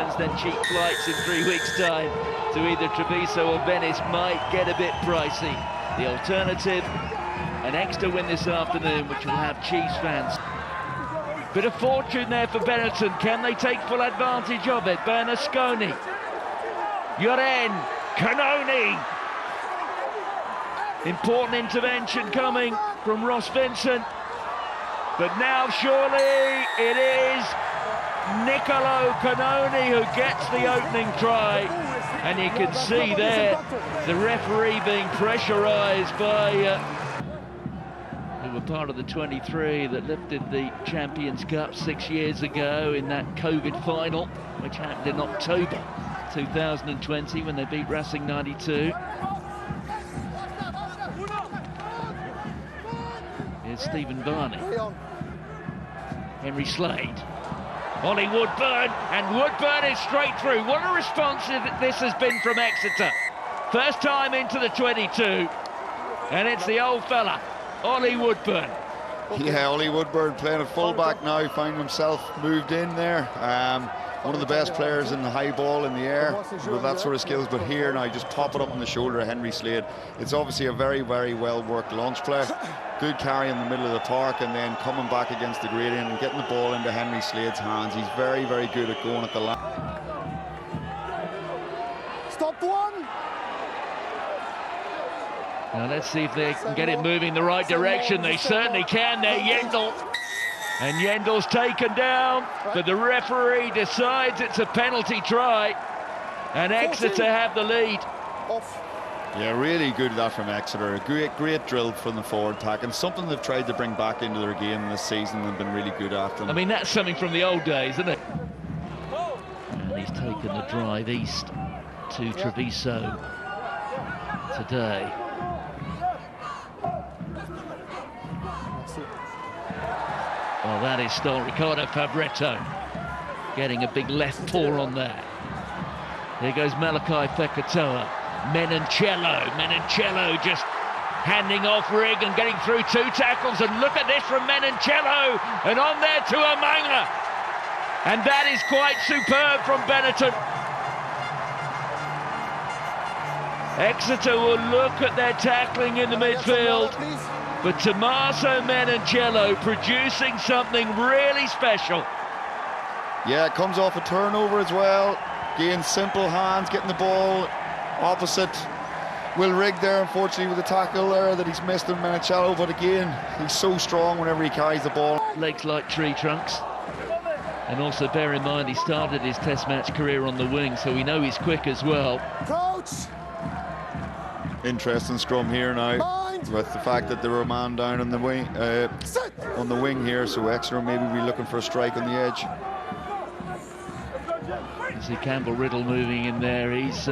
happens, then cheap flights in 3 weeks' time to either Treviso or Venice might get a bit pricey. The alternative, an Exeter win this afternoon, which will have Chiefs fans. Bit of fortune there for Benetton. Can they take full advantage of it? Bernasconi, Joren, Canoni. Important intervention coming from Ross Vincent. But now surely it is Niccolò Canoni who gets the opening try. And you can see there the referee being pressurised by who were part of the 23 that lifted the Champions Cup 6 years ago in that COVID final, which happened in October 2020 when they beat Racing 92. Here's Stephen Varney. Henry Slade. Ollie Woodburn, and Woodburn is straight through. What a response this has been from Exeter. First time into the 22, and it's the old fella, Ollie Woodburn. Yeah, Ollie Woodburn playing at fullback now, finding himself moved in there. One of the best players in the high ball in the air with that sort of skills, but here now just pop it up on the shoulder of Henry Slade. It's obviously a very, very well worked launch play. Good carry in the middle of the park and then coming back against the gradient and getting the ball into Henry Slade's hands. He's very, very good at going at the line. Stop one! Now let's see if they can get it moving the right direction. They certainly can there, Yendel. And Yendel's taken down, but the referee decides it's a penalty try. And Exeter have the lead. Yeah, really good that from Exeter. A great drill from the forward pack, and something they've tried to bring back into their game this season and been really good at them. I mean, that's something from the old days, isn't it? And he's taken the drive east to Treviso today. Well, that is still Ricardo Fabretto getting a big left paw on there. Here goes Malachi Fekatoa. Menoncello just handing off Rigg and getting through 2 tackles. And look at this from Menoncello. And on there to Amanga. And that is quite superb from Benetton. Exeter will look at their tackling in the midfield. But Tommaso Menoncello producing something really special. Yeah, it comes off a turnover as well. Again, simple hands, getting the ball opposite Will Rigg there, unfortunately, with the tackle there that he's missed in Menoncello. But again, he's so strong whenever he carries the ball. Legs like tree trunks. And also bear in mind, he started his test match career on the wing, so we know he's quick as well. Coach! Interesting scrum here now. With the fact that there were a man down on the wing, here, so Exeter maybe be looking for a strike on the edge. You see Campbell Riddle moving in there. He's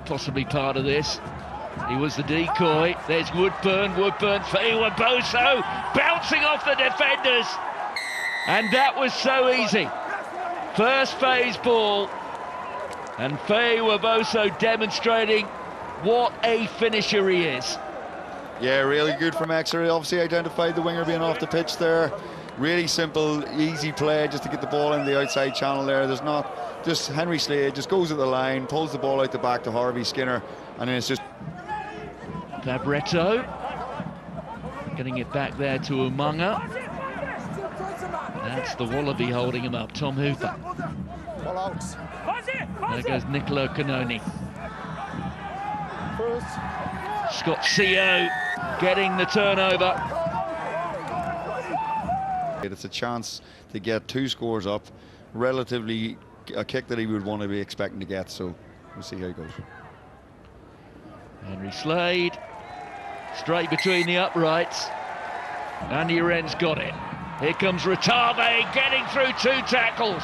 possibly part of this. He was the decoy. There's Woodburn, Feiwa Boso bouncing off the defenders. And that was so easy. First phase ball. And Feiwa Boso demonstrating what a finisher he is. Yeah, really good from Exeter. Obviously identified the winger being off the pitch there. Really simple, easy play just to get the ball in the outside channel there. There's not, just Henry Slade just goes at the line, pulls the ball out the back to Harvey Skinner, and then it's just... Fabretto getting it back there to Umunga. That's the Wallaby holding him up, Tom Hooper. There goes Niccolò Canoni. Scott Co getting the turnover. It's a chance to get 2 scores up, relatively a kick that he would want to be expecting to get, so we'll see how he goes. Henry Slade, straight between the uprights. Andy Wren's got it. Here comes Rotave getting through 2 tackles.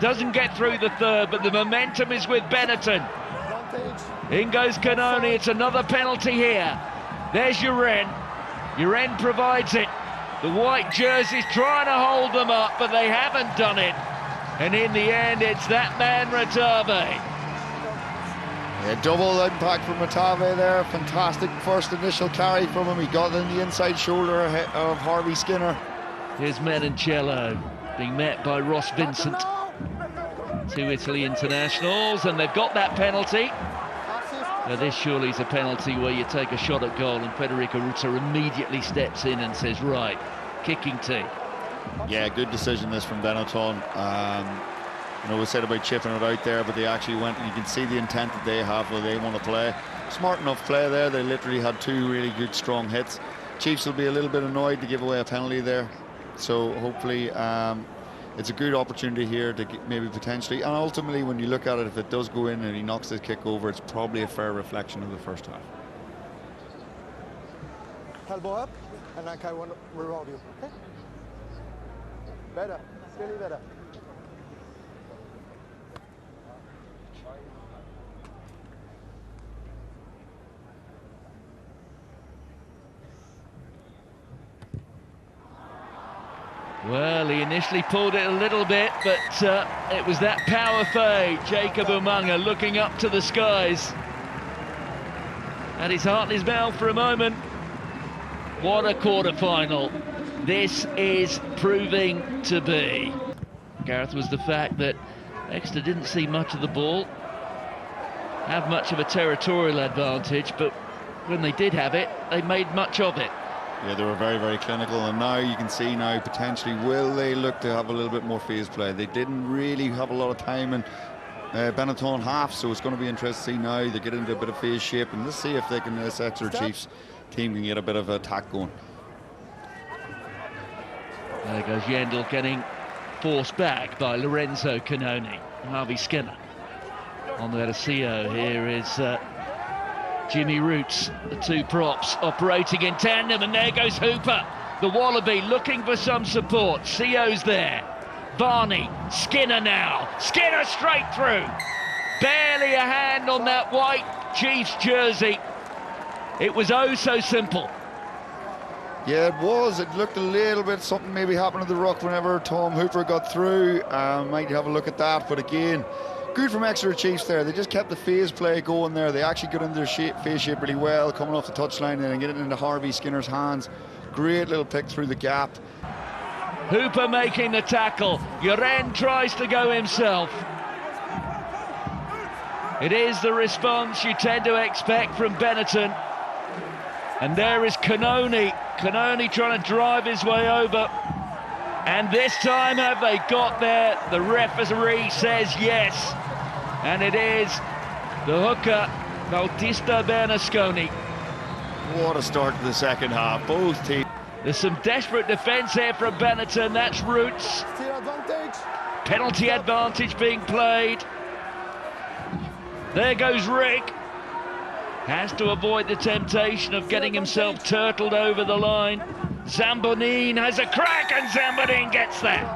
Doesn't get through the 3rd, but the momentum is with Benetton. In goes Canoni, it's another penalty here. There's Joren. Joren provides it. The white jerseys trying to hold them up, but they haven't done it. And in the end, it's that man, Rotave. Yeah, double impact from Rotave there. Fantastic first initial carry from him. He got it in the inside shoulder of Harvey Skinner. Here's Menoncello being met by Ross Vincent. Two Italy internationals, and they've got that penalty. Now this surely is a penalty where you take a shot at goal and Federico Ruta immediately steps in and says, right, kicking team. Yeah, good decision this from Benetton. You know, we said about chipping it out there, but they actually went, and you can see the intent that they have where they want to play. Smart enough play there. They literally had two really good, strong hits. Chiefs will be a little bit annoyed to give away a penalty there. So hopefully it's a good opportunity here to maybe potentially, and ultimately when you look at it, if it does go in and he knocks this kick over, it's probably a fair reflection of the first half. Elbow up, and then I want to revolve you, okay? Better, really better. Well, he initially pulled it a little bit, but it was that power fade. Jacob Umaga looking up to the skies. Had his heart in his mouth for a moment. What a quarter-final this is proving to be. Gareth, was the fact that Exeter didn't see much of the ball, have much of a territorial advantage, but when they did have it, they made much of it. Yeah, they were very, very clinical, and now you can see now potentially will they look to have a little bit more phase play. They didn't really have a lot of time in Benetton half, so it's going to be interesting to see now. They get into a bit of phase shape, and let's see if they can, this Exeter Chiefs team can get a bit of attack going. There goes Yendel getting forced back by Lorenzo Canoni. Harvey Skinner on the Adesio. Here is Jimmy Roots, the two props operating in tandem, and there goes Hooper, the Wallaby, looking for some support. Sio's there, Varney, Skinner now, Skinner straight through, barely a hand on that white Chiefs jersey. It was oh so simple. Yeah, it was. It looked a little bit something maybe happened to the ruck whenever Tom Hooper got through. Might have a look at that, but again, good from Exeter Chiefs there. They just kept the phase play going there. They actually got into their phase shape really well, coming off the touchline and getting into Harvey Skinner's hands. Great little pick through the gap. Hooper making the tackle. Uren tries to go himself. It is the response you tend to expect from Benetton. And there is Canoni. Canoni trying to drive his way over. And this time, have they got there? The referee says yes. And it is the hooker, Bautista Bernasconi. What a start to the second half, both teams. There's some desperate defence here from Benetton. That's Roots. Penalty advantage being played. There goes Rick. Has to avoid the temptation of getting himself turtled over the line. Zambonin has a crack, and Zambonin gets that.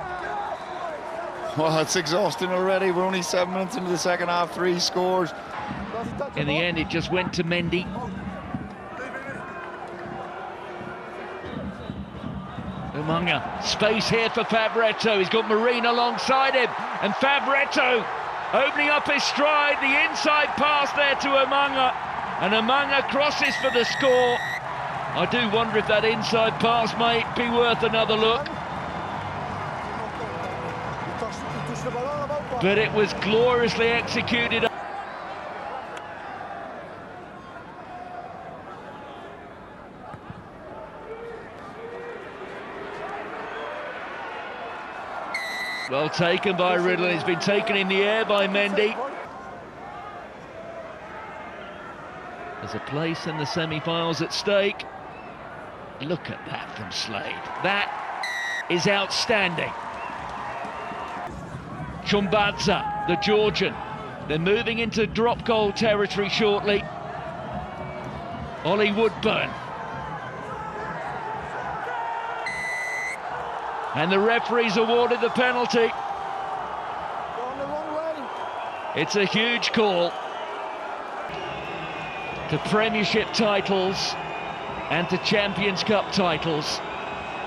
Well, it's exhausting already. We're only 7 minutes into the second half, 3 scores. In the end, it just went to Mendy. Umaga, space here for Fabretto. He's got Marine alongside him, and Fabretto opening up his stride. The inside pass there to Umaga, and Umaga crosses for the score. I do wonder if that inside pass might be worth another look. But it was gloriously executed. Well taken by Riddle. He's been taken in the air by Mendy. There's a place in the semi-finals at stake. Look at that from Slade. That is outstanding. Chumbadza, the Georgian. They're moving into drop goal territory shortly. Ollie Woodburn. And the referee's awarded the penalty. It's a huge call to Premiership titles and to Champions Cup titles.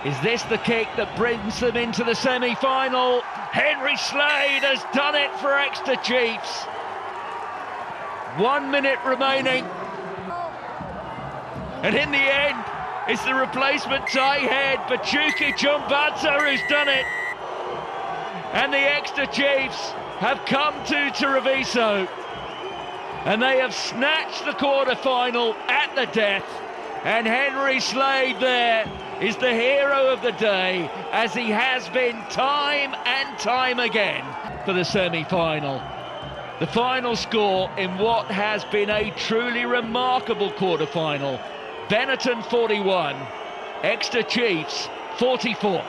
Is this the kick that brings them into the semi-final? Henry Slade has done it for Exeter Chiefs. 1 minute remaining. And in the end, it's the replacement tight head, Bachuki Chumbadza, who's done it. And the Exeter Chiefs have come to Treviso, and they have snatched the quarter-final at the death, and Henry Slade there is the hero of the day, as he has been time and time again for the semi-final. The final score in what has been a truly remarkable quarter-final: Benetton 41, Exeter Chiefs 44.